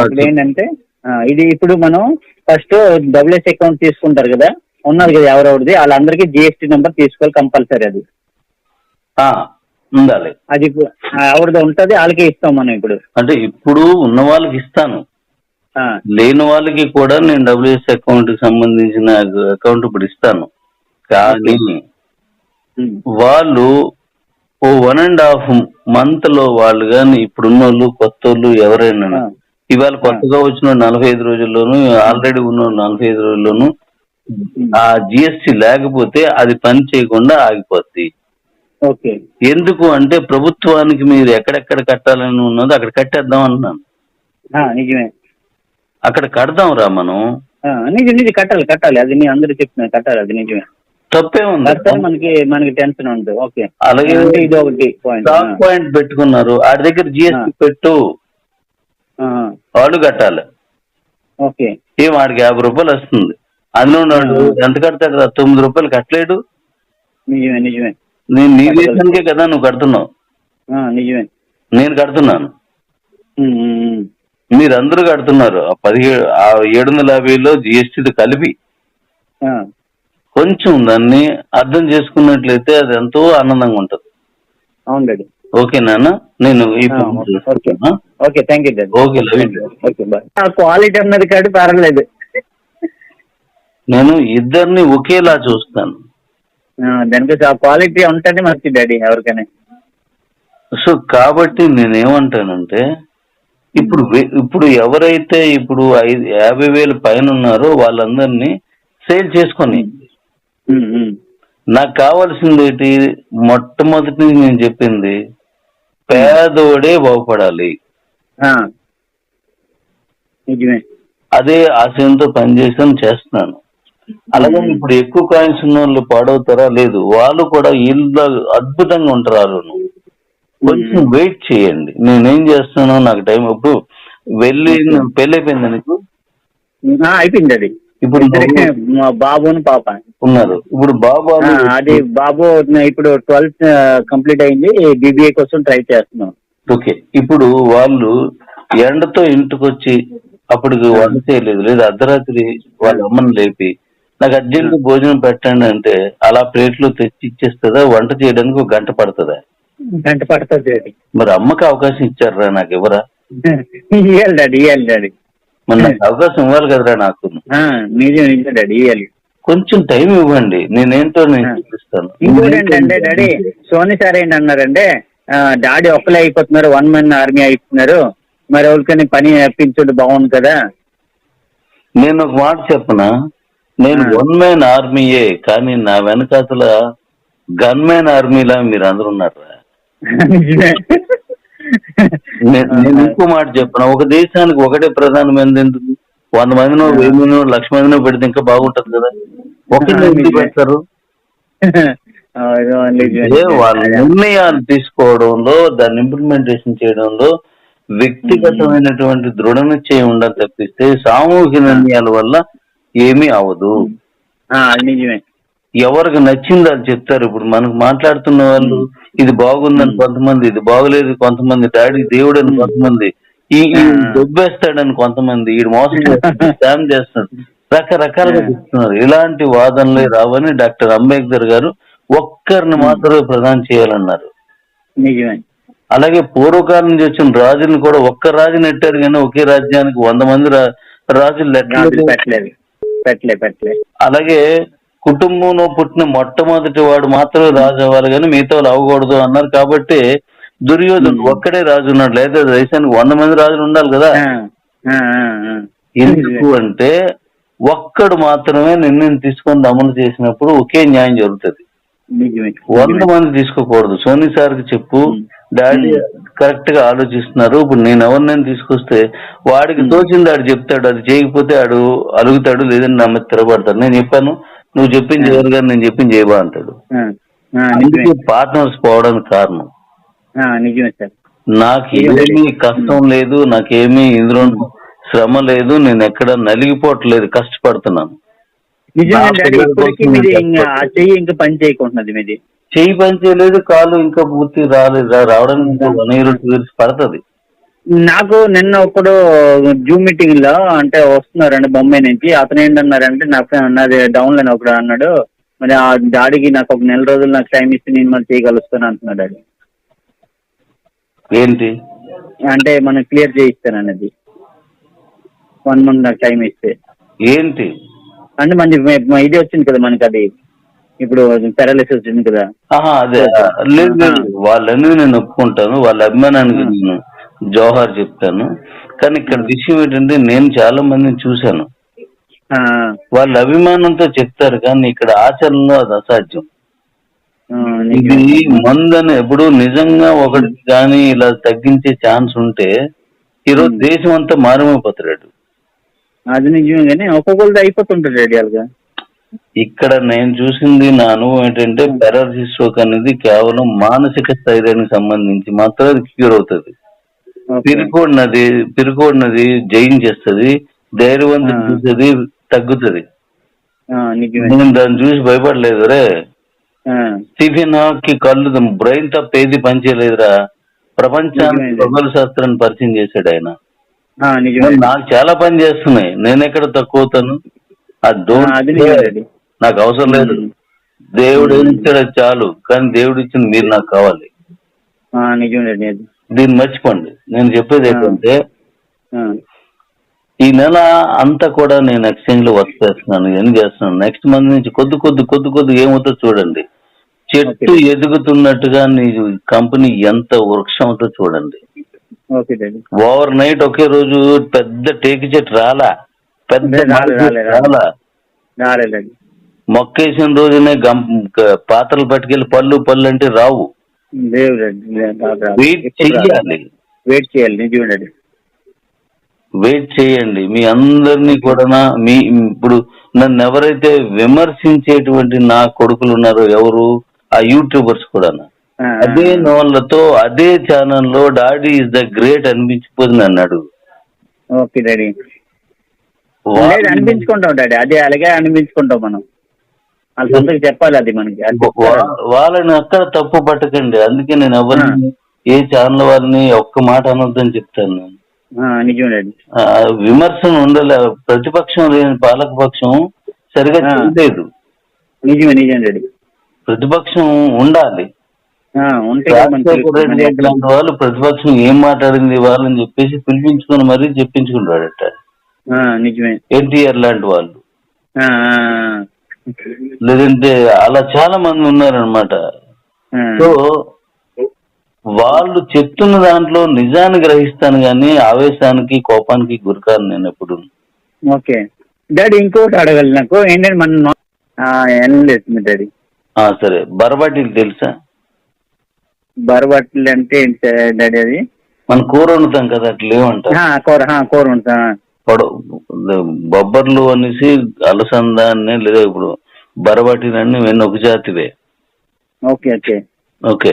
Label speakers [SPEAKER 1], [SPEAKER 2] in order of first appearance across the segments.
[SPEAKER 1] ఇప్పుడు ఏంటంటే ఇది ఇప్పుడు మనం ఫస్ట్ డబ్ల్యూఎస్ అకౌంట్ తీసుకుంటారు కదా, ఉన్నారు కదా ఎవరెవరిది, వాళ్ళందరికీ జిఎస్టీ నెంబర్ తీసుకోవాలి కంపల్సరీ. అది
[SPEAKER 2] ఉండాలి.
[SPEAKER 1] అది ఎవరిది ఉంటుంది వాళ్ళకే ఇస్తాం మనం. ఇప్పుడు
[SPEAKER 2] అంటే ఇప్పుడు ఉన్న వాళ్ళకి ఇస్తాను, లేని వాళ్ళకి కూడా నేను డబ్ల్యూఎస్ అకౌంట్ కి సంబంధించిన అకౌంట్ ఇప్పుడు ఇస్తాను. కానీ వాళ్ళు ఓ 1.5 month లో వాళ్ళు కానీ ఇప్పుడున్న వాళ్ళు కొత్త వాళ్ళు ఎవరైనా ఇవాళ కొత్తగా వచ్చిన 45 రోజుల్లోనూ ఆల్రెడీ ఉన్న 45 రోజుల్లోనూ ఆ జిఎస్టీ లేకపోతే అది పని చేయకుండా ఆగిపోద్ది.
[SPEAKER 1] ఓకే.
[SPEAKER 2] ఎందుకు అంటే ప్రభుత్వానికి మీరు ఎక్కడెక్కడ కట్టాలని ఉన్నదో అక్కడ కట్టేద్దాం అంటున్నాను.
[SPEAKER 1] నిజమే,
[SPEAKER 2] అక్కడ కడదాం రా మనం.
[SPEAKER 1] నిజం కట్టాలి. అది నేను అందరూ చెప్తున్నా, కట్టాలి. అది నిజమే,
[SPEAKER 2] తప్పే ఉంది.
[SPEAKER 1] మనకి టెన్షన్ ఉంది. ఓకే.
[SPEAKER 2] అలాగే
[SPEAKER 1] ఇది ఒకటి
[SPEAKER 2] పాయింట్ పెట్టుకున్నారు, ఆడి దగ్గర జిఎస్టీ పెట్టు, వాడు కట్టాలి.
[SPEAKER 1] ఓకే.
[SPEAKER 2] వాడికి 50 రూపాయలు వస్తుంది, అందులో ఉన్నాడు ఎంత కడతాడు? 9 రూపాయలు కట్టలేడు.
[SPEAKER 1] నిజమే.
[SPEAKER 2] నేను నీ దేశానికే కదా నువ్వు కడుతున్నావు.
[SPEAKER 1] నిజమే,
[SPEAKER 2] నేను కడుతున్నాను, మీరందరూ కడుతున్నారు. 750లో జిఎస్టీతో కలిపి కొంచెం దాన్ని అర్థం చేసుకున్నట్లయితే అది ఎంతో ఆనందంగా ఉంటుంది.
[SPEAKER 1] అవునండి.
[SPEAKER 2] ఓకే నాన్న, నేను
[SPEAKER 1] okay, thank you.
[SPEAKER 2] Okay,
[SPEAKER 1] okay, bye. Quality అన్నది కాదు, పర్వాలేదు.
[SPEAKER 2] నేను ఇద్దరిని ఒకేలా చూస్తాను.
[SPEAKER 1] దానికి ఆ క్వాలిటీ ఉంటుంది మంచి డాడీ ఎవరికైనా.
[SPEAKER 2] సో కాబట్టి నేనేమంటానంటే ఇప్పుడు ఎవరైతే ఇప్పుడు 50,000 పైన ఉన్నారో వాళ్ళందరినీ సేల్ చేసుకొని, నాకు కావాల్సింది ఏంటి? మొట్టమొదటి నేను చెప్పింది పేదోడే బాగుపడాలి.
[SPEAKER 1] నిజమే,
[SPEAKER 2] అదే ఆశయంతో చేస్తున్నాను. అలాగే ఇప్పుడు ఎక్కువ కాయిన్స్ ఉన్న వాళ్ళు పాడవుతారా? లేదు, వాళ్ళు కూడా ఇల్లు అద్భుతంగా ఉంటారు. కొంచెం వెయిట్ చేయండి. నేనేం చేస్తానో నాకు టైం. ఇప్పుడు పెళ్ళి అయిపోయింది నీకు?
[SPEAKER 1] అయిపోయింది. అది
[SPEAKER 2] ఇప్పుడు
[SPEAKER 1] బాబుని పాప
[SPEAKER 2] ఉన్నారు. ఇప్పుడు
[SPEAKER 1] అది బాబు ఇప్పుడు 12th కంప్లీట్ అయింది, BBA కోసం ట్రై చేస్తున్నాం.
[SPEAKER 2] ఓకే. ఇప్పుడు వాళ్ళు ఎండతో ఇంటికి వచ్చి అప్పటికి వంట చేయలేదు, లేదా అర్ధరాత్రి వాళ్ళ అమ్మని లేపి నాకు అర్జెంట్ భోజనం పెట్టండి అంటే అలా ప్లేట్లు తెచ్చి ఇచ్చేస్తుందా? వంట చేయడానికి 1 గంట పడుతుందా?
[SPEAKER 1] గంట పడుతుంది.
[SPEAKER 2] మరి అమ్మకి అవకాశం ఇచ్చారా? నాకు ఎవరా?
[SPEAKER 1] ఇవ్వాలి డాడీ.
[SPEAKER 2] మరి నాకు అవకాశం ఇవ్వాలి కదరా నాకు.
[SPEAKER 1] నిజం డాడీ, ఇవ్వాలి.
[SPEAKER 2] కొంచెం టైం ఇవ్వండి, నేనేంటో నేను చూపిస్తాను.
[SPEAKER 1] ఇంకోటి ఏంటంటే డాడీ, సోని సార్ ఏంటన్నారంటే డాడీ ఒక్కలే అయిపోతున్నారు, 1 man ఆర్మీ అయిపోతున్నారు, మరి ఎవరికైనా పని అప్పించుంటే బాగుంది కదా.
[SPEAKER 2] నేను ఒక మాట చెప్పనా, నేను 1 man ఆర్మీయే, కానీ నా వెనకాతల గన్మ్యాన్ ఆర్మీలా మీరు అందరూ ఉన్నారా? నేను ఇంకో మాట చెప్పనా, ఒక దేశానికి ఒకటే ప్రధానమైనది ఎందుకు? 100 మందినో 1000 మందినో 1,00,000 మందినో పెడితే ఇంకా బాగుంటది కదా. ఒకరిని ఎందుకు పెడతారు? వాళ్ళ నిర్ణయాలు తీసుకోవడంలో, దాన్ని ఇంప్లిమెంటేషన్ చేయడంలో వ్యక్తిగతమైనటువంటి దృఢ నిశ్చయం ఉండాలి తప్పిస్తే సామూహిక నిర్ణయాల వల్ల ఏమీ అవదు.
[SPEAKER 1] నిజమే.
[SPEAKER 2] ఎవరికి నచ్చింది అది చెప్తారు. ఇప్పుడు మనకు మాట్లాడుతున్న వాళ్ళు ఇది బాగుందని కొంతమంది, ఇది బాగలేదు కొంతమంది, డాడీ దేవుడు అని కొంతమంది, ఈ దొబ్బేస్తాడని కొంతమంది, ఈ మోసం చేస్తాడు, స్కామ్ చేస్తాడు, రకరకాలుగా చెప్తున్నారు. ఇలాంటి వాదనలే రావని డాక్టర్ అంబేద్కర్ గారు ఒక్కరిని మాత్రమే ప్రధానం చేయాలన్నారు.
[SPEAKER 1] నిజమే.
[SPEAKER 2] అలాగే పూర్వకాలం నుంచి వచ్చిన రాజులను కూడా ఒక్క రాజు నెట్టారు, కానీ ఒకే రాజ్యానికి 100 మంది రాజులు పెట్టలేదు. అలాగే కుటుంబంలో పుట్టిన మొట్టమొదటి వాడు మాత్రమే రాజు అవ్వాలి, కానీ మిగతా వాళ్ళు అవ్వకూడదు అన్నారు. కాబట్టి దుర్యోధనుడు ఒక్కడే రాజు ఉన్నాడు, లేదా దేశానికి 100 మంది రాజులు ఉండాలి కదా. ఎందుకు అంటే ఒక్కడు మాత్రమే నిర్ణయం తీసుకొని అమలు చేసినప్పుడు ఒకే న్యాయం జరుగుతుంది. 100 మంది తీసుకోకూడదు. సోనీ సార్కి చెప్పు, డాడీ కరెక్ట్ గా ఆలోచిస్తున్నారు. ఇప్పుడు నేను ఎవరినైనా తీసుకొస్తే వాడికి తోచింది ఆడు చెప్తాడు, అది చేయకపోతే ఆడు అలుగుతాడు, లేదని నా మీద తిరగబడతాడు. నేను చెప్పాను, నువ్వు చెప్పింది ఎవరు కానీ నేను చెప్పింది చేయబా అంటాడు. అందుకే పార్ట్నర్స్ పోవడానికి కారణం. నాకేమీ కష్టం లేదు, నాకేమీ ఇందులో శ్రమ లేదు, నేను ఎక్కడ నలిగిపోవట్లేదు, కష్టపడుతున్నాను. చెయ్యి పని చేయలేదు, కాలు ఇంకా పూర్తి రాలేదు, రావడానికి ఇంకా 1 year 2 years పడుతుంది.
[SPEAKER 1] నాకు నిన్న ఒకడు జూమ్ మీటింగ్ లో అంటే వస్తున్నారండి బొంబాయి నుంచి. అతను ఏంటన్నారంటే నాది డౌన్ లైన్ ఒకడు అన్నాడు, మరి ఆ డాడీకి నాకు ఒక నెల రోజులు నాకు టైం ఇస్తే నేను మరి చేయగలుస్తాను అంటున్నాడు. డాడీ
[SPEAKER 2] ఏంటి
[SPEAKER 1] అంటే మనం క్లియర్ చేయిస్తాను అనేది 1 month నాకు టైం ఇస్తే.
[SPEAKER 2] ఏంటి
[SPEAKER 1] అంటే ఇది వచ్చింది కదా మనకి, అది ఇప్పుడు పారాలిసిస్ వచ్చింది కదా.
[SPEAKER 2] అదే లేదు లేదు, వాళ్ళని నేను ఒప్పుకుంటాను, వాళ్ళ అభిమానానికి నేను జోహార్ చెప్తాను. కానీ ఇక్కడ విషయం ఏంటంటే నేను చాలా మందిని చూశాను, వాళ్ళ అభిమానంతో చెప్తారు కానీ ఇక్కడ ఆచరణలో అది అసాధ్యం. ఇది మందని ఎప్పుడు నిజంగా ఒకటి కానీ ఇలా తగ్గించే ఛాన్స్ ఉంటే ఈరోజు దేశం అంతా మారిపోతాడు.
[SPEAKER 1] అది నిజమే కానీ ఒక్కొక్కరిది అయిపోతుంటాడు ఐడియాలుగా.
[SPEAKER 2] ఇక్కడ నేను చూసింది నా అనుభవం ఏంటంటే పారాలిసిస్ స్ట్రోక్ అనేది కేవలం మానసిక స్థైర్యానికి సంబంధించి మాత్రం అది క్యూర్ అవుతుంది. పిరుకోడినది జయించేస్తుంది, ధైర్యవంతం చూసేది తగ్గుతుంది. నేను దాన్ని చూసి భయపడలేదు రే. స్టీఫెన్ హాకింగ్ కళ్ళు బ్రెయిన్ తప్ప ఏది పనిచేయలేదురా, ప్రపంచానికి ఖగోళ శాస్త్రాన్ని పరిచయం చేశాడు ఆయన. నాకు చాలా పని చేస్తున్నాయి, నేను ఎక్కడ తక్కువ అవుతాను? నాకు అవసరం లేదు, దేవుడు ఏమి ఇచ్చాడో చాలు, కానీ దేవుడు ఇచ్చింది మీరు నాకు కావాలి. దీన్ని మర్చిపోండి. నేను చెప్పేది ఏంటంటే ఈ నెల అంతా కూడా నేను ఎక్స్చేంజ్ లో వర్క్ చేస్తున్నాను, ఏం చేస్తున్నాను. నెక్స్ట్ మంత్ నుంచి కొద్ది ఏమవుతుందో చూడండి. చెట్టు ఎదుగుతున్నట్టుగా నీ కంపెనీ ఎంత వృక్షం అవుతుందో చూడండి. ఓవర్ నైట్ ఒకే రోజు పెద్ద టేకి చెట్టు రాలా, పెద్ద రాలా. మొక్కేసిన రోజునే పాత్రలు పట్టుకెళ్ళి పళ్ళు అంటే రావు. వెయిట్ చేయండి. మీ అందరినీ కూడా ఇప్పుడు నన్ను ఎవరైతే విమర్శించేటువంటి నా కొడుకులు ఉన్నారో ఎవరు, ఆ యూట్యూబర్స్ కూడా అదే నోళ్ళతో అదే ఛానల్లో డాడీ ఇస్ ద గ్రేట్ అనిపించిపోతుంది అన్నాడు.
[SPEAKER 1] ఓకే డాడీ, అనిపించుకుంటాం డాడీ, అదే అలాగే అనిపించుకుంటాం మనం. వాళ్ళ చెప్పాలి అది మనకి.
[SPEAKER 2] వాళ్ళని అక్కడ తప్పు పట్టకండి. అందుకే నేను ఎవరిని ఏ ఛానల్ వారిని ఒక్క మాట అనొద్దని చెప్తాను. విమర్శన ఉండాలి. ప్రతిపక్షం లేని పాలకపక్షం సరిగా చేయలేదు.
[SPEAKER 1] నిజమే. ప్రతిపక్షం
[SPEAKER 2] ఉండాలి. వాళ్ళు ప్రతిపక్షం ఏం మాట్లాడింది వాళ్ళని చెప్పేసి పిలిపించుకొని మరీ చెప్పించుకుంటాడట.
[SPEAKER 1] నిజమే.
[SPEAKER 2] ఎన్టీఆర్ లాంటి వాళ్ళు, లేదంటే అలా చాలా మంది ఉన్నారనమాట. సో వాళ్ళు చెప్తున్న దాంట్లో నిజాన్ని గ్రహిస్తాను కానీ ఆవేశానికి కోపానికి గురికాను నేను ఎప్పుడు.
[SPEAKER 1] ఓకే డాడీ, ఇంకోటి అడగాలి నాకు ఏంటంటే మన డాడీ.
[SPEAKER 2] సరే, బరబాటీలు తెలుసా?
[SPEAKER 1] బరబాటీలు అంటే ఏంటి డాడీ? అది
[SPEAKER 2] మన కూర వండుతాం కదా, అట్లా ఏమంటారు?
[SPEAKER 1] కూర వండుతా.
[SPEAKER 2] బొబ్బర్లు అనేసి అలసందాన్ని లేదా ఇప్పుడు బరబాటీలు అన్ని వెన్న ఒక జాతివే. ఓకే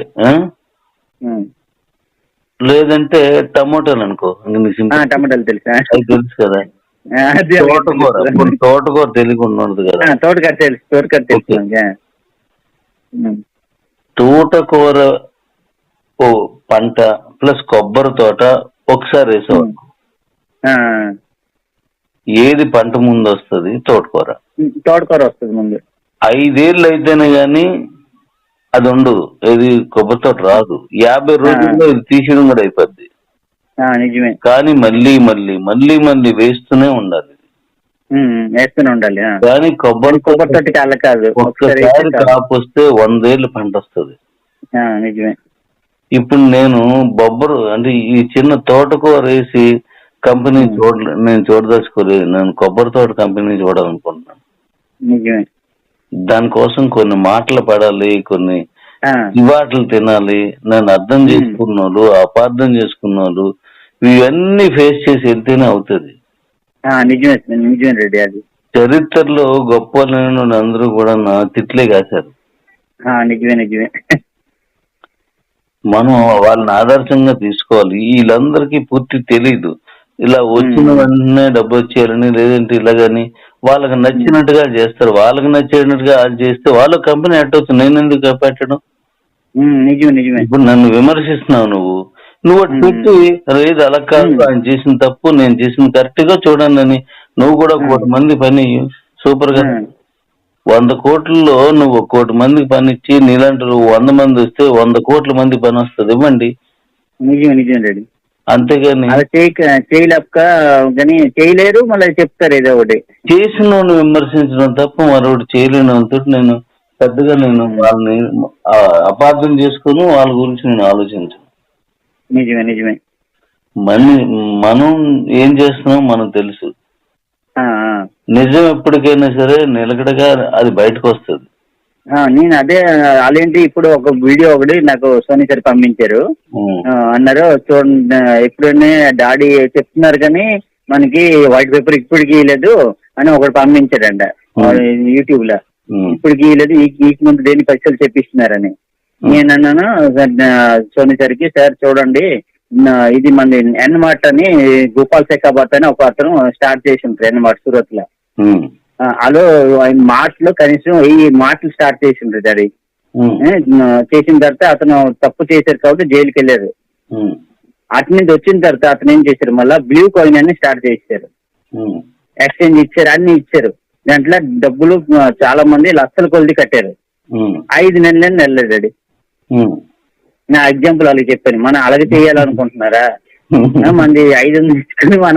[SPEAKER 2] లేదంటే టమోటాలు అనుకో,
[SPEAKER 1] టమోటాలు తెలుసా?
[SPEAKER 2] అది తెలుసు కదా. తోటకూర తెలియకుండా ఉండదు కదా. తోటకూర పంట ప్లస్ కొబ్బరి తోట ఒకసారి వేసేవాడు. ఏది పంట ముందు వస్తుంది? తోటకూర
[SPEAKER 1] వస్తుంది ముందు.
[SPEAKER 2] 5 ఏళ్ళు అయితేనే గాని అది ఉండదు. ఇది కొబ్బరి తోట రాదు. 50 రోజుల్లో ఇది తీసేయడం కూడా అయిపోద్ది.
[SPEAKER 1] నిజమే.
[SPEAKER 2] కానీ మళ్ళీ వేస్తూనే ఉండాలి. కానీ కొబ్బరి
[SPEAKER 1] తోటకి అలా కాదు,
[SPEAKER 2] ఒక్కసారి కాపు వస్తే 100 ఏళ్ళు పంట వస్తుంది.
[SPEAKER 1] నిజమే.
[SPEAKER 2] ఇప్పుడు నేను బొబ్బరు అంటే ఈ చిన్న తోటకూర వేసి కంపెనీ నేను చూడదలుచుకోలేదు. నేను కొబ్బరి తోట కంపెనీ చూడాలనుకుంటున్నాను.
[SPEAKER 1] నిజమే.
[SPEAKER 2] దానికోసం కొన్ని మాటలు పడాలి, కొన్ని ఇవాటలు తినాలి. నన్ను అర్థం చేసుకున్న అపార్థం చేసుకున్న ఇవన్నీ ఫేస్ చేసి వెళ్తేనే అవుతుంది.
[SPEAKER 1] నిజమే రెడ్డి. అది
[SPEAKER 2] చరిత్రలో గొప్ప అందరూ కూడా నా తిట్లే కాశారు.
[SPEAKER 1] నిజమే.
[SPEAKER 2] మనం వాళ్ళని ఆదర్శంగా తీసుకోవాలి. వీళ్ళందరికీ పూర్తి తెలీదు. ఇలా వచ్చిన వెంటనే డబ్బు వచ్చేయాలని లేదంటే ఇలాగని వాళ్ళకి నచ్చినట్టుగా చేస్తారు. వాళ్ళకి నచ్చినట్టుగా అది చేస్తే వాళ్ళ కంపెనీ అట్టవచ్చు. నేను ఎందుకు పెట్టడం?
[SPEAKER 1] నిజమే.
[SPEAKER 2] ఇప్పుడు నన్ను విమర్శిస్తున్నావు నువ్వు. నువ్వు అటు పెట్టి లేదు అలా కాదు, ఆయన చేసిన తప్పు నేను చేసిన కరెక్ట్ గా చూడండి అని నువ్వు కూడా 1 కోటి మంది పని సూపర్ గా 100 కోట్లలో నువ్వు 1 కోటి మందికి పని ఇచ్చి నీలాంటి 100 మంది వస్తే 100 కోట్ల మంది పని వస్తుంది. ఇవ్వండి.
[SPEAKER 1] నిజం రెడీ.
[SPEAKER 2] అంతేగాని
[SPEAKER 1] అలా చేయలేక కానీ చేయలేరు, మళ్ళీ చెప్తారు ఏదో ఒకటి.
[SPEAKER 2] చేసిన విమర్శించడం తప్ప మరొకటి చేయలేనంత నేను పెద్దగా నేను వాళ్ళని అపార్థం చేసుకుని వాళ్ళ గురించి నేను ఆలోచించను.
[SPEAKER 1] నిజమే.
[SPEAKER 2] మనం ఏం చేస్తున్నాం మనకు తెలుసు. నిజం ఎప్పటికైనా సరే నిలకడగా అది బయటకు వస్తుంది.
[SPEAKER 1] నేను అదే అలాంటి ఇప్పుడు ఒక వీడియో ఒకటి నాకు సోనీ సార్ పంపించారు. అన్నారు చూడండి, ఎప్పుడైనా డాడీ చెప్తున్నారు కానీ మనకి వైట్ పేపర్ ఇప్పటికి లేదు అని ఒకటి పంపించాడంట యూట్యూబ్ లో. ఇప్పటికి లేదు, ఈ ముందు దేని పైసలు చెప్పిస్తున్నారని. నేను అన్నాను సోనీ సార్కి, సార్ చూడండి ఇది మన ఎన్మార్ట్ అని గోపాల్ శేఖాబాద్ అని ఒక అతను స్టార్ట్ చేసి ఉంటారు ఎన్మార్ట్ సూరత్ లో. అలో ఆయన మార్ట్లో కనీసం 1000 మార్ట్లు స్టార్ట్ చేసిండ్రు డాడీ. చేసిన తర్వాత అతను తప్పు చేశారు కాబట్టి జైలుకి వెళ్ళారు. అటు నుంచి వచ్చిన తర్వాత అతను ఏం చేశారు, మళ్ళీ బ్లూ కాయిన్ అని స్టార్ట్ చేశారు. ఎక్స్చేంజ్ ఇచ్చారు, అన్ని ఇచ్చారు. దాంట్లో డబ్బులు చాలా మంది లక్షల కొలది కట్టారు. 5 నెలలు వెళ్ళలేదు డాడీ. నా ఎగ్జాంపుల్ అలాగే చెప్పాను. మనం అలాగే చేయాలనుకుంటున్నారా? మంది 500 ఇచ్చుకుని మన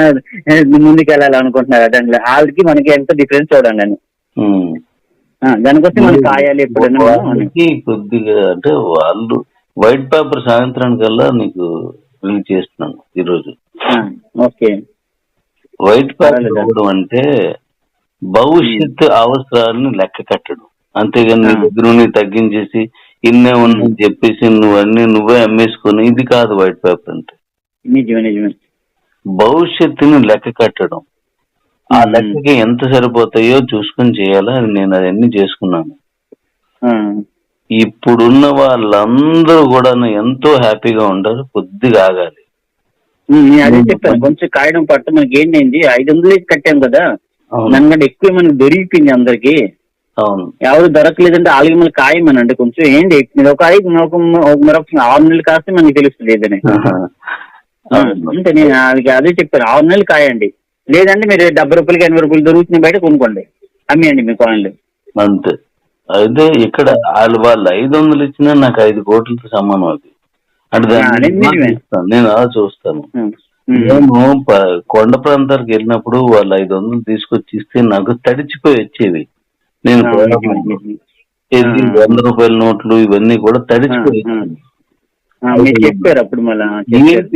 [SPEAKER 1] ముందుకు వెళ్ళాలనుకుంటున్నారా? దాంట్లో వాళ్ళకి మనకి ఎంత డిఫరెన్స్ చూడండి అని. దానికోసం మనం కాయాలి ఎప్పుడైనా
[SPEAKER 2] కొద్దిగా. అంటే వాళ్ళు వైట్ పేపర్ సాయంత్రానికల్లా నీకు రిలీజ్ చేస్తున్నాను ఈరోజు.
[SPEAKER 1] ఓకే.
[SPEAKER 2] వైట్ పేపర్ అంటే భవిష్యత్తు అవసరాలను లెక్క కట్టడం, అంతేగాని నీ దగ్గర తగ్గించేసి ఇన్నే ఉన్నని చెప్పేసి నువ్వే అమ్మేసుకొని ఇది కాదు వైట్ పేపర్ అంటే.
[SPEAKER 1] నిజమే.
[SPEAKER 2] భవిష్యత్తుని లెక్క కట్టడం, ఆ లెక్కకి ఎంత సరిపోతాయో చూసుకొని చేయాలా. నేను అవన్నీ చేసుకున్నాను. ఇప్పుడున్న వాళ్ళందరూ కూడా ఎంతో హ్యాపీగా ఉంటారు. కొద్దిగా ఆగాలి.
[SPEAKER 1] అదే చెప్పాను, కొంచెం కాయడం పట్టు. మనకి ఏంటండి 500 కట్టాం కదా, దానికంటే ఎక్కువ మనకి దొరికిపోయింది అందరికి.
[SPEAKER 2] అవును,
[SPEAKER 1] ఎవరు దొరకలేదంటే వాళ్ళకి మళ్ళీ ఖాయమనండి. కొంచెం ఏంటి ఒక 6 నెలలు కాస్తే మనకి తెలుస్తుంది ఏదని. అంటే నేను అదే చెప్పాను, 6 నెలలు కాయండి. లేదంటే మీరు 70 రూపాయలకి 80 రూపాయలు దొరుకుతుంది బయట కొనుక్కోండి, అమ్మేయండి మీ కాయిన్లు.
[SPEAKER 2] అంతే. అయితే ఇక్కడ వాళ్ళు 500 ఇచ్చినా నాకు 5 కోట్లతో సమానం. అది అంటే నేను అలా చూస్తాను. మేము కొండ ప్రాంతాలకు వెళ్ళినప్పుడు వాళ్ళు 500 తీసుకొచ్చి ఇస్తే నాకు తడిచిపోయి వచ్చేవి. నేను 100 రూపాయల నోట్లు ఇవన్నీ కూడా తడిచిపోయి
[SPEAKER 1] చెప్పారు అప్పుడు. మళ్ళీ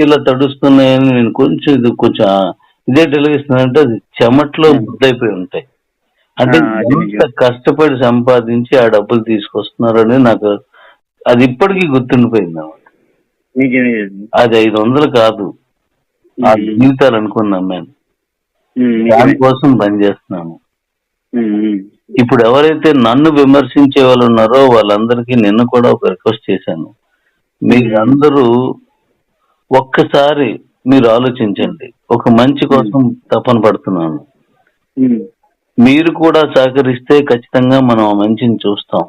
[SPEAKER 2] ఇలా తడుస్తున్నాయని నేను కొంచెం ఇదే తెలిగిస్తున్నానంటే అది చెమట్లో ముద్దయిపోయి ఉంటాయి. అంటే ఎంత కష్టపడి సంపాదించి ఆ డబ్బులు తీసుకొస్తున్నారని నాకు అది ఇప్పటికీ గుర్తుండిపోయింది అన్నమాట. అది 500 కాదు, ఆ జీవితాలు అనుకున్నాం మేము. దానికోసం పనిచేస్తున్నాము. ఇప్పుడు ఎవరైతే నన్ను విమర్శించే వాళ్ళు ఉన్నారో వాళ్ళందరికీ నిన్న కూడా ఒక రిక్వెస్ట్ చేశాను. మీరందరూ ఒక్కసారి మీరు ఆలోచించండి. ఒక మంచి కోసం తపన పడుతున్నాను. మీరు కూడా సహకరిస్తే ఖచ్చితంగా మనం ఆ మంచిని చూస్తాం.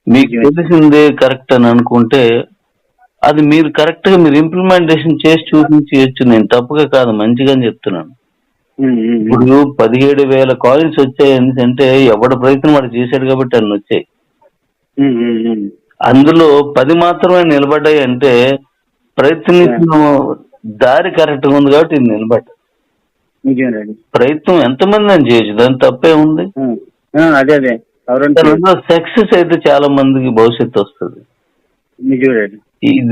[SPEAKER 2] మీకు తెలిసిందే కరెక్ట్ అని అనుకుంటే అది మీరు కరెక్ట్ గా మీరు ఇంప్లిమెంటేషన్ చేసి చూపించవచ్చు. నేను తప్పుగా కాదు, మంచిగానే చెప్తున్నాను. ఇప్పుడు 17,000 కాయిన్స్ వచ్చాయి అంటే ఎవడ ప్రయత్నం వాడు చేశాడు కాబట్టి అన్ని వచ్చాయి. అందులో 10 మాత్రమే నిలబడ్డాయి అంటే ప్రయత్నించిన దారి కరెక్ట్ గా ఉంది కాబట్టి ఇది నిలబడ్డా. ప్రయత్నం ఎంతమంది అని చేయొచ్చు, దాని తప్పే ఉంది. సక్సెస్ అయితే చాలా మందికి భవిష్యత్తు వస్తుంది.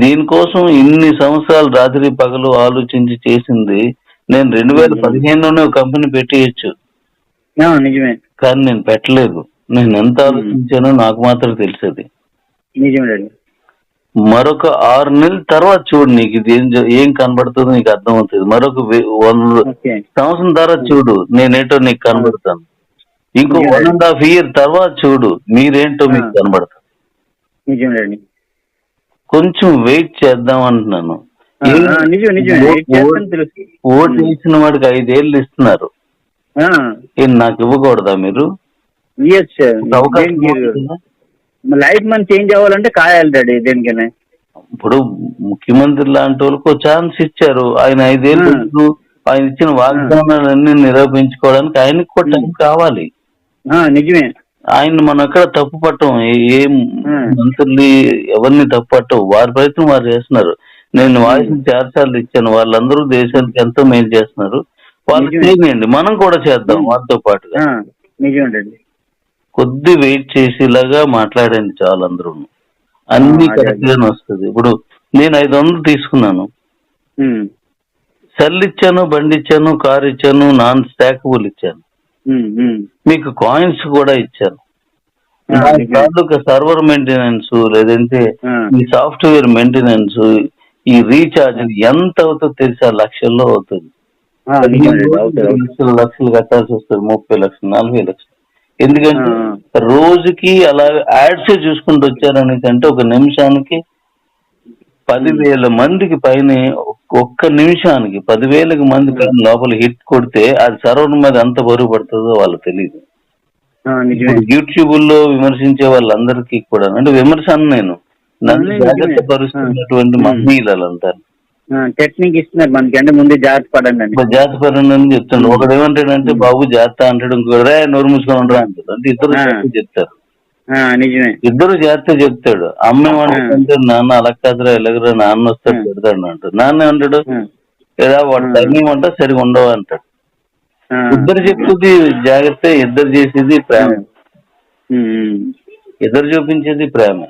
[SPEAKER 2] దీనికోసం ఇన్ని సంవత్సరాలు రాత్రి పగలు ఆలోచించి చేసింది. నేను 2015లోనే ఒక కంపెనీ పెట్టేయచ్చు,
[SPEAKER 1] నిజమే.
[SPEAKER 2] కానీ నేను పెట్టలేదు. నేను ఎంత ఆలోచించానో నాకు మాత్రం తెలిసేది. మరొక 6 నెలల తర్వాత చూడు, నీకు ఇది ఏం కనబడుతుందో నీకు అర్థమవుతుంది. మరొక 100 సంవత్సరం తర్వాత చూడు నేనేంటో నీకు కనబడతాను. ఇంకో 1.5 year తర్వాత చూడు మీరేంటో మీకు కనబడతాను. కొంచెం వెయిట్ చేద్దాం అంటున్నాను. ఓటు వేసిన వాడికి 5 ఏళ్ళు ఇస్తున్నారు, నాకు ఇవ్వకూడదా? మీరు
[SPEAKER 1] లైఫ్ మనం చేంజ్ అవ్వాలంటే కాయాలి డాడీ. దేనికైనా
[SPEAKER 2] ఇప్పుడు ముఖ్యమంత్రి లాంటి వాళ్ళకు ఛాన్స్ ఇచ్చారు. ఆయన 5 ఏళ్ళు ఆయన ఇచ్చిన వాగ్దానాలన్నీ నిరూపించుకోవడానికి ఆయనకి కూడా టైం కావాలి.
[SPEAKER 1] నిజమే.
[SPEAKER 2] ఆయన మనం ఎక్కడ తప్పు పట్టం, ఏం మంత్రులు ఎవరిని తప్పు పట్టం, వారి ప్రయత్నం వారు చేస్తున్నారు. నేను వాయిస్ 4 సార్లు ఇచ్చాను, వాళ్ళందరూ దేశానికి ఎంతో మేలు చేస్తున్నారు. వాళ్ళు చేయండి, మనం కూడా చేద్దాం వారితో పాటుగా. కొద్ది వెయిట్ చేసేలాగా మాట్లాడండి చాలు అందరూ, అన్ని కరెక్ట్ గానే వస్తుంది. ఇప్పుడు నేను 500 తీసుకున్నాను, సెల్ ఇచ్చాను, బండి ఇచ్చాను, కార్ ఇచ్చాను, నాన్ స్టాకబుల్ ఇచ్చాను, మీకు కాయిన్స్ కూడా ఇచ్చాను. సర్వర్ మెయింటెనెన్స్ లేదంటే ఈ సాఫ్ట్వేర్ మెయింటెనెన్స్, ఈ రీఛార్జ్ ఎంత అవుతుందో తెలుసా? లక్షల్లో అవుతుంది. లక్షలు కట్టాల్సి వస్తుంది, 30 లక్షలు, 40 లక్షలు. ఎందుకంటే రోజుకి అలా యాడ్స్ చూసుకుంటూ వచ్చారని అంటే ఒక నిమిషానికి 10,000 మందికి పైన, ఒక్క నిమిషానికి 10,000 మంది పైన లోపల హిట్ కొడితే అది సర్వర్ మీద ఎంత బరువు పడుతుందో వాళ్ళకి తెలియదు. యూట్యూబ్ లో విమర్శించే వాళ్ళందరికీ కూడా, అంటే విమర్శ నేను నన్ను జాగ్రత్త పరుస్తున్నటువంటి మహిళలంతా
[SPEAKER 1] టెక్నిక్ ఇస్తున్నారు మనకి, అంటే ముందు జాగ్రత్త పడండి
[SPEAKER 2] అని చెప్తాడు. ఒకడు ఏమంటాడంటే బాబు జాగ్రత్త అంటాడు, ఇంకొకరే నోరు మూసుకొని ఉండరా అంటాడు. అంటే ఇద్దరు జాగ్రత్త చెప్తారు.
[SPEAKER 1] నిజమే,
[SPEAKER 2] ఇద్దరు జాగ్రత్త చెప్తాడు. అమ్మేమంటే నాన్న అలా కాదురా ఎలాగరా, నాన్న వస్తాడు పెడతాడు అంటాడు. నాన్న ఏమంటాడు, లేదా వాడు టైమింగ్ అంటా సరిగా ఉండవు అంటాడు. ఇద్దరు చెప్తుంది జాగ్రత్త, ఇద్దరు చేసేది ప్రేమ, ఇద్దరు చూపించేది ప్రేమ.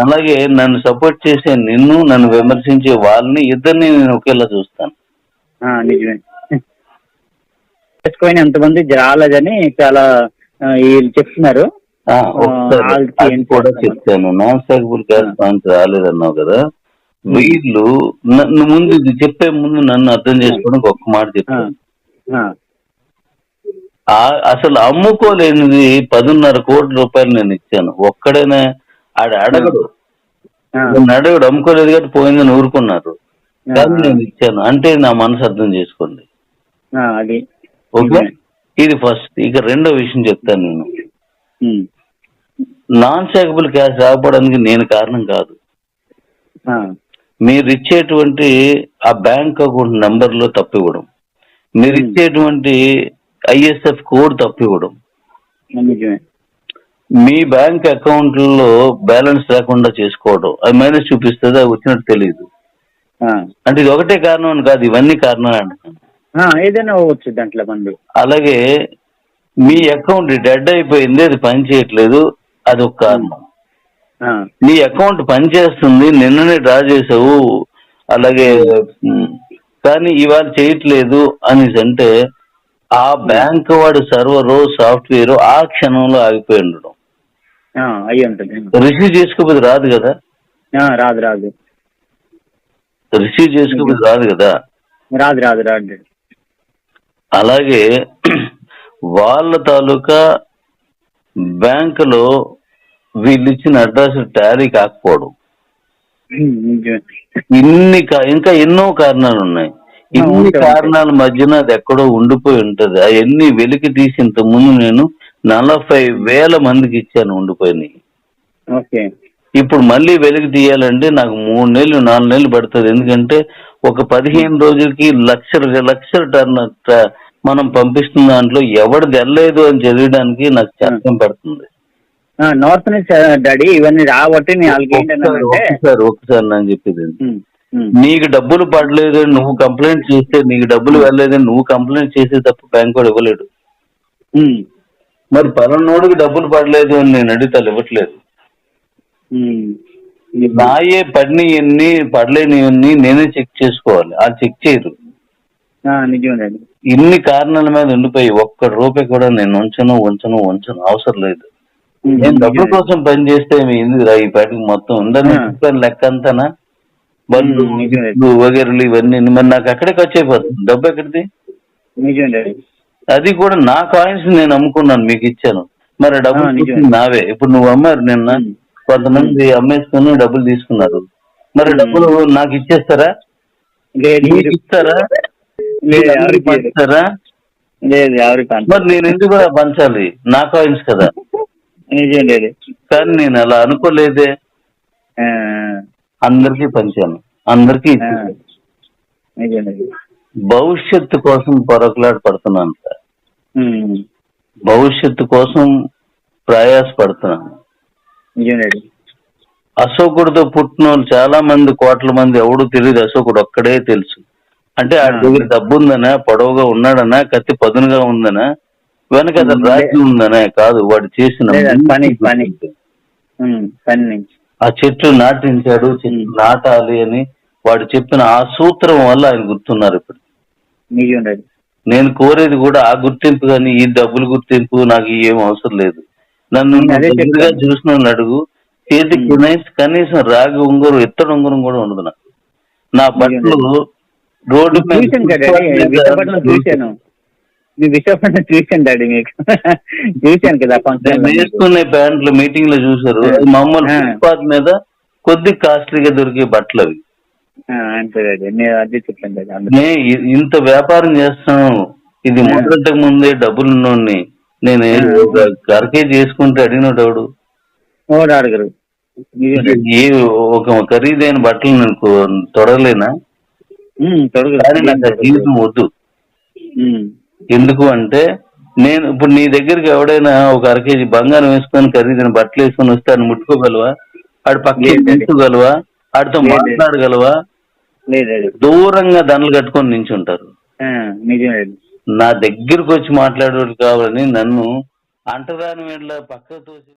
[SPEAKER 2] అలాగే నన్ను సపోర్ట్ చేసే నిన్ను, నన్ను విమర్శించే వాళ్ళని, ఇద్దరిని నేను ఒకేలా చూస్తాను.
[SPEAKER 1] నిజమే. ఎంతమంది రాలేదని చాలా చెప్తున్నారు.
[SPEAKER 2] కూడా చెప్తాను, నాన్ స్టాకబుల్ క్యాష్ పాయింట్ రాలేదన్నావు కదా, వీళ్ళు నన్ను ముందు ఇది చెప్పే ముందు నన్ను అర్థం చేసుకోవడానికి ఒక్క మాట చెప్తాను. అసలు అమ్ముకోలేనిది 10.5 కోట్ల రూపాయలు నేను ఇచ్చాను. ఒక్కడైనా అడగడు, అడగడు, అమ్ముకోలేదు కాబట్టి పోయిందని ఊరుకున్నారు. కానీ నేను ఇచ్చాను అంటే నా మనసు అర్థం చేసుకోండి. ఓకే, ఇది ఫస్ట్. ఇక రెండో విషయం చెప్తాను. నేను నాన్ స్టాకబుల్ క్యాష్ రాకపోవడానికి నేను కారణం కాదు. మీరు ఇచ్చేటువంటి ఆ బ్యాంక్ అకౌంట్ నంబర్ లో తప్పివ్వడం, మీరు ఇచ్చేటువంటి ISF కోడ్ తప్పివ్వడం, మీ బ్యాంక్ అకౌంట్లో బ్యాలెన్స్ లేకుండా చేసుకోవడం, అది మైనస్ చూపిస్తుంది, అది వచ్చినట్టు తెలియదు. అంటే ఇది ఒకటే కారణం అని కాదు, ఇవన్నీ కారణాలు అంటున్నాను.
[SPEAKER 1] ఏదైనా అవ్వచ్చు దాంట్లో మంది.
[SPEAKER 2] అలాగే మీ అకౌంట్ డెడ్ అయిపోయింది, అది పని చేయట్లేదు, అది ఒక కారణం. నీ అకౌంట్ పనిచేస్తుంది, నిన్ననే డ్రా చేసావు, అలాగే కానీ ఇవాళ చేయట్లేదు అనేసి అంటే ఆ బ్యాంక్ వాడు సర్వరు సాఫ్ట్వేర్ ఆ క్షణంలో ఆగిపోయి ఉండడం. రిసీవ్ చేసుకోకపోతే రాదు కదా,
[SPEAKER 1] రాదు
[SPEAKER 2] రిసీవ్ చేసుకోకపోతే రాదు కదా,
[SPEAKER 1] రాదు.
[SPEAKER 2] అలాగే వాళ్ళ తాలూకా బ్యాంకులో వీళ్ళు ఇచ్చిన అడ్రస్ టాలీ కాకపోవడం, ఇంకా ఎన్నో కారణాలు ఉన్నాయి. ఇన్ని కారణాల మధ్యన అది ఎక్కడో ఉండిపోయి ఉంటది. అవన్నీ వెలికి తీసి ఇంత ముందు నేను 40,000 మందికి ఇచ్చాను ఉండిపోయినాయి. ఇప్పుడు మళ్ళీ వెలికి తీయాలంటే నాకు 3 నెలలు 4 నెలలు పడుతుంది. ఎందుకంటే ఒక 15 రోజులకి లక్షల టర్న్ మనం పంపిస్తున్న దాంట్లో ఎవరిది వెళ్ళలేదు అని చదివడానికి నాకు కష్టం పడుతుంది.
[SPEAKER 1] నార్త్ నుంచి డాడీ ఇవన్నీ రాబట్టి
[SPEAKER 2] ఒకసారి నేను చెప్పేది, నీకు డబ్బులు పడలేదు నువ్వు కంప్లైంట్ చేస్తే, నీకు డబ్బులు వెళ్ళలేదని నువ్వు కంప్లైంట్ చేసే తప్ప బ్యాంక్ కూడా ఇవ్వలేడు. మరి పలానోడికి డబ్బులు పడలేదు అని నేను అడిగితే ఇవ్వట్లేదు. నాయే పడినవన్నీ పడలేనివన్నీ నేనే చెక్ చేసుకోవాలి, అది చెక్ చేయరు. ఇన్ని కారణాల మీద ఉండిపోయి ఒక్క రూపాయి కూడా నేను ఉంచను అవసరం లేదు. నేను డబ్బుల కోసం పని చేస్తే ఎందుకు ఈ పాటికి మొత్తం ఉండని లెక్క అంతానా, బళ్ళు వగేరులు ఇవన్నీ మరి నాకు అక్కడే ఖర్చు అయిపోతుంది. డబ్బు ఎక్కడిది? అది కూడా నా కాయిన్స్ నేను అమ్ముకున్నాను, మీకు ఇచ్చాను, మరి డబ్బులు నావే. ఇప్పుడు నువ్వు అమ్మారు నిన్న, కొంతమంది అమ్మేసుకుని డబ్బులు తీసుకున్నారు, మరి డబ్బులు నాకు ఇచ్చేస్తారా? ఇస్తారా? మరి నేను ఎందుకు కూడా పంచాలి? నా కాయిన్స్ కదా. కానీ నేను అలా అనుకోలేదే. అందరికీ పంచాను, అందరికీ
[SPEAKER 1] ఆ, నిజమే.
[SPEAKER 2] భవిష్యత్తు కోసం పొరకలాట పడుతున్నాను సార్.
[SPEAKER 1] ఉమ్,
[SPEAKER 2] భవిష్యత్తు కోసం ప్రయాస పడుతున్నాను.
[SPEAKER 1] నిజమేనండి.
[SPEAKER 2] అశోకుడితో పుట్టిన వాళ్ళు చాలా మంది, కోట్ల మంది ఎవడు తెలియదు, అశోకుడు ఒక్కడే తెలుసు. అంటే ఆ దగ్గర డబ్బు ఉందనా, పొడవుగా ఉన్నాడనా, కత్తి పదునుగా ఉందనా, వెనక అతను రాజ్యం ఉందనే కాదు, వాడు చేసిన
[SPEAKER 1] లేదా పని పని పని నుంచి
[SPEAKER 2] ఆ చెట్లు నాటించాడు, చెట్లు నాటాలి అని వాడు చెప్పిన ఆ సూత్రం వల్ల ఆయన గుర్తున్నారు ఇప్పుడు.
[SPEAKER 1] నిజమేనండి.
[SPEAKER 2] నేను కోరేది కూడా ఆ గుర్తింపు, కానీ ఈ డబ్బులు గుర్తింపు నాకు ఏం అవసరం లేదు. నన్ను
[SPEAKER 1] అదే
[SPEAKER 2] దగ్గరగా
[SPEAKER 1] చెప్తాను.
[SPEAKER 2] చూసిన వాళ్ళు అడుగు, చేతికి కనీసం రాగి ఉంగరం, ఇత్తడి ఉంగరం కూడా ఉండదు నాకు. నా బట్టలు రోడ్డు మీద
[SPEAKER 1] చూశాను డాడీ, విశాఖపట్నం చూశాను. మీ విశాఖపట్నం చూశాను డాడీ, మీకు చూశాను కదా
[SPEAKER 2] నేను
[SPEAKER 1] ఫంక్షన్.
[SPEAKER 2] వేసుకునే ప్యాంట్లు మీటింగ్ లో చూసారు, మమ్మల్ని ఫుట్పాత్ మీద కొద్ది కాస్ట్లీగా దొరికే బట్టలు అవి.
[SPEAKER 1] అంతే డాడీ, నేను అదే చెప్పాను డాడీ.
[SPEAKER 2] ఇంత వ్యాపారం చేస్తాను, ఇది మొదలటకు ముందే డబ్బులు ఉన్నోడిని. నేను కరకే చేసుకుంటే అడిగినోడు
[SPEAKER 1] ఓడు అడగరు.
[SPEAKER 2] ఏ ఒక ఖరీదైన బట్టలు నేను తొడగలేనా? కానీ నాకు ఆ జీవితం వద్దు. ఎందుకు అంటే నేను ఇప్పుడు నీ దగ్గరికి ఎవడైనా ఒక 1/2 kg బంగారం వేసుకొని ఖరీదైన బట్టలు వేసుకొని వస్తే ఆయన ముట్టుకోగలవా? ఆడు పక్కన నిల్చోగలవా? ఆడితో మాట్లాడగలవా? దూరంగా దండలు కట్టుకొని నించుంటారు. నా దగ్గరకు వచ్చి మాట్లాడేవాళ్ళు కావాలని నన్ను అంటరాని వీళ్ళ పక్కకు తోసి